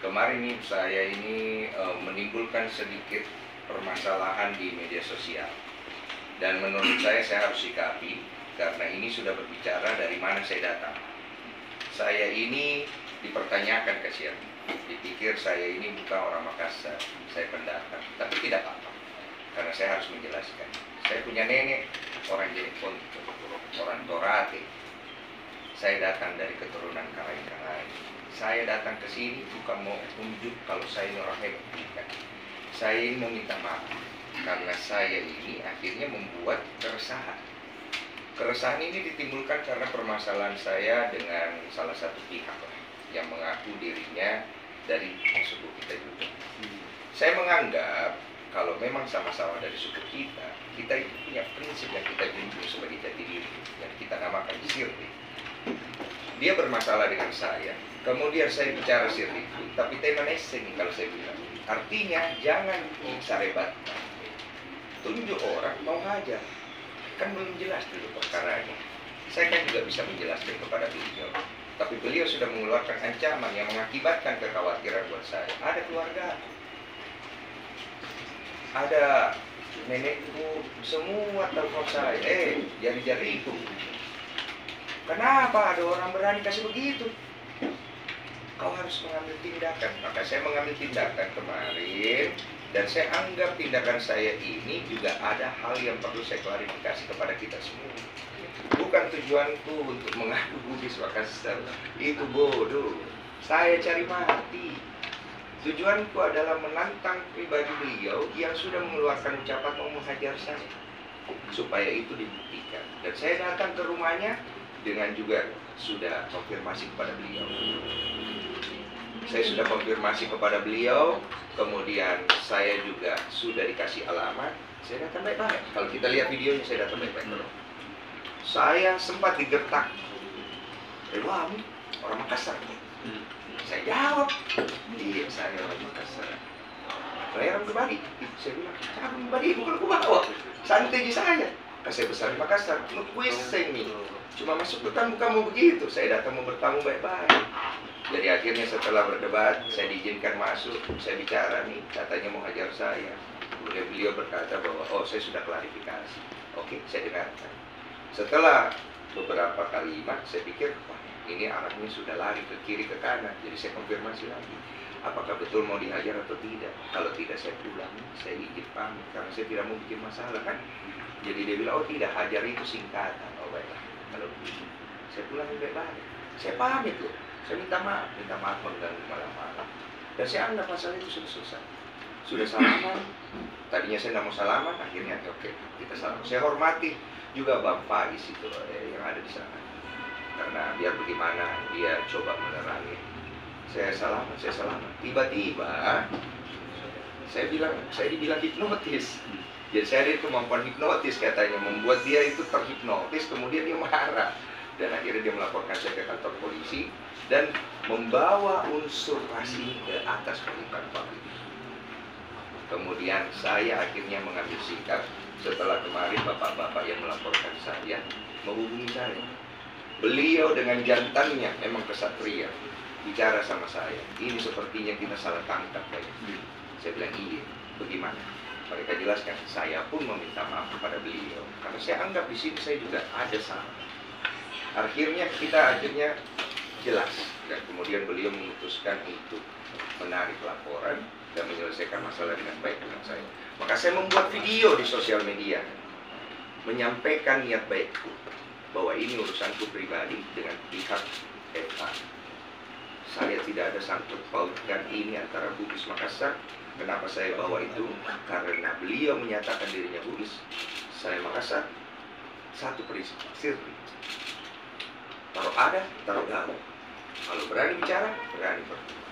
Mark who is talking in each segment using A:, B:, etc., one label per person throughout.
A: Kemarin nih saya ini menimbulkan sedikit permasalahan di media sosial. Dan menurut saya harus sikapi karena ini sudah berbicara dari mana saya datang. Saya ini dipertanyakan ke Syirni. Dipikir saya ini bukan orang Makassar, saya pendatang. Tapi tidak apa-apa, karena saya harus menjelaskan. Saya punya nenek orang Jeneponto, orang Torate. Saya datang dari keturunan Karai-Karai. Saya datang ke sini bukan mau unjuk kalau saya ini orang hebat, bukan. Saya ini mau minta maaf karena saya ini akhirnya membuat keresahan. Keresahan ini ditimbulkan karena permasalahan saya dengan salah satu pihak yang mengaku dirinya dari suku kita juga. Saya menganggap kalau memang sama-sama dari suku kita, kita itu punya prinsip yang kita junjung sebagai jati diri yang kita namakan Syirni. Dia bermasalah dengan saya, kemudian saya bicara Syirni itu, tapi tema neseng kalau saya bilang. Artinya jangan sarebatkan. Tunjuk orang mau hajar. Kan belum jelas dulu perkaranya. Saya kan juga bisa menjelaskan kepada beliau. Tapi beliau sudah mengeluarkan ancaman yang mengakibatkan kekhawatiran buat saya. Ada keluarga, ada nenekku, semua telepon saya. Jari-jariku. Kenapa ada orang berani kasih begitu? Kau harus mengambil tindakan. Maka saya mengambil tindakan kemarin. Dan saya anggap tindakan saya ini juga ada hal yang perlu saya klarifikasi kepada kita semua. Bukan tujuanku untuk mengadu Bugis Makassar. Itu bodoh. Saya cari mati. Tujuanku adalah menantang pribadi beliau yang sudah mengeluarkan ucapan mau menghajar saya. Supaya itu dibuktikan. Dan saya datang ke rumahnya dengan juga sudah konfirmasi kepada beliau. Saya sudah konfirmasi kepada beliau, kemudian saya juga sudah dikasih alamat. Saya datang baik-baik. Kalau kita lihat videonya, saya datang baik-baik. Saya sempat digertak. Wah, orang Makassar. Saya jawab, iya saya orang Makassar. Saya orang pribadi. Saya bilang, saya orang pribadi, bukan aku bawa. Santai di saya. Saya besar di Makassar, ngepuiseng nih. Cuma masuk bertamu kamu begitu. Saya datang mau bertamu baik-baik. Jadi akhirnya setelah berdebat, saya diizinkan masuk. Saya bicara nih, katanya mau hajar saya. Kemudian beliau berkata bahwa, oh saya sudah klarifikasi. Oke, saya dengarkan. Setelah beberapa kalimat, saya pikir, wah ini arahnya sudah lari ke kiri ke kanan. Jadi saya konfirmasi lagi. Apakah betul mau dihajar atau tidak? Kalau tidak saya pulang, saya izin pamit. Karena saya tidak mau bikin masalah kan. Jadi dia bilang, oh tidak, hajar itu singkatan. Oh baiklah, kalau begitu. Saya pulang baik-baik. Saya pamit loh. Saya minta maaf mengganggu malam-malam. Dan saya anggap masalah itu sudah selesai. Sudah salaman. Tadinya saya tidak mau salaman, akhirnya oke, kita salaman. Saya hormati juga Bang Faiz itu yang ada di sana. Karena biar bagaimana dia coba menerangi. Saya salaman. Tiba-tiba saya dibilang hipnotis. Jadi saya ada kemampuan hipnotis katanya, membuat dia itu terhipnotis, kemudian dia marah. Dan akhirnya dia melaporkan saya ke kantor polisi dan membawa unsur rasi ke atas perintah publik. Kemudian saya akhirnya mengambil sikap setelah kemarin bapak-bapak yang melaporkan saya menghubungi saya. Beliau dengan jantannya memang kesatria bicara sama saya. Ini sepertinya kita salah tangkap banyak. Saya bilang iya, bagaimana? Mereka jelaskan. Saya pun meminta maaf kepada beliau karena saya anggap di sini saya juga ada salah. Akhirnya kita jelas dan kemudian beliau memutuskan untuk menarik laporan dan menyelesaikan masalah dengan baik dengan saya. Maka saya membuat video di sosial media menyampaikan niat baikku bahwa ini urusanku pribadi dengan pihak FA. Saya tidak ada sangkut pautkan ini antara Bugis Makassar. Kenapa saya bawa itu? Karena beliau menyatakan dirinya Bugis, saya Makassar. Satu prinsip, Syirni. Kalau ada, taruh gaul. Kalau berani bicara, berani berbuat.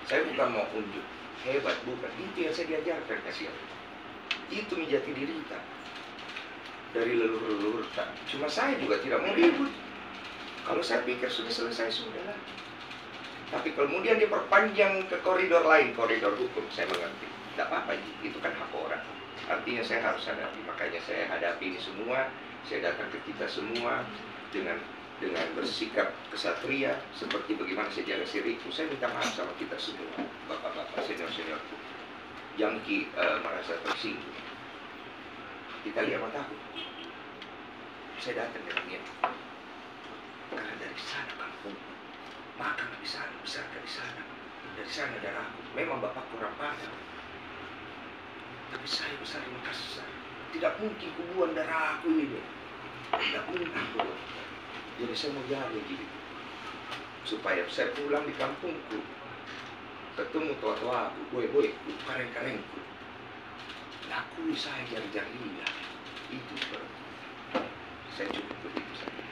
A: Saya bukan mau unjuk hebat, bukan. Itu yang saya diajarkan kasihan. Itu menjadi diri kita dari leluhur-leluhur kita. Cuma saya juga tidak mau ribut. Kalau saya pikir sudah selesai, sudah lah. Tapi kemudian diperpanjang ke koridor lain, koridor hukum, saya mengerti. Tidak apa-apa, itu kan hak orang. Artinya saya harus hadapi. Makanya saya hadapi ini semua. Saya datang ke kita semua dengan dengan bersikap kesatria seperti bagaimana saya jaga diriku. Saya minta maaf sama kita semua, bapak-bapak senior-seniorku yang merasa tersinggung. Kita lihat mataku. Saya datang dengan niat karena dari sana kampung, maka nggak bisa besar dari sana. Dari sana darahku. Memang bapak kurang pandang, tapi saya besar di Makassar. Tidak mungkin kubuang darah aku ini. Tidak mungkin. Jadi saya mau jaga gitu, supaya saya pulang di kampungku, ketemu tua-tua aku, boy, karen-karenku, lakui saya jari-jari lidah. Itu seperti saya cukup begitu saja.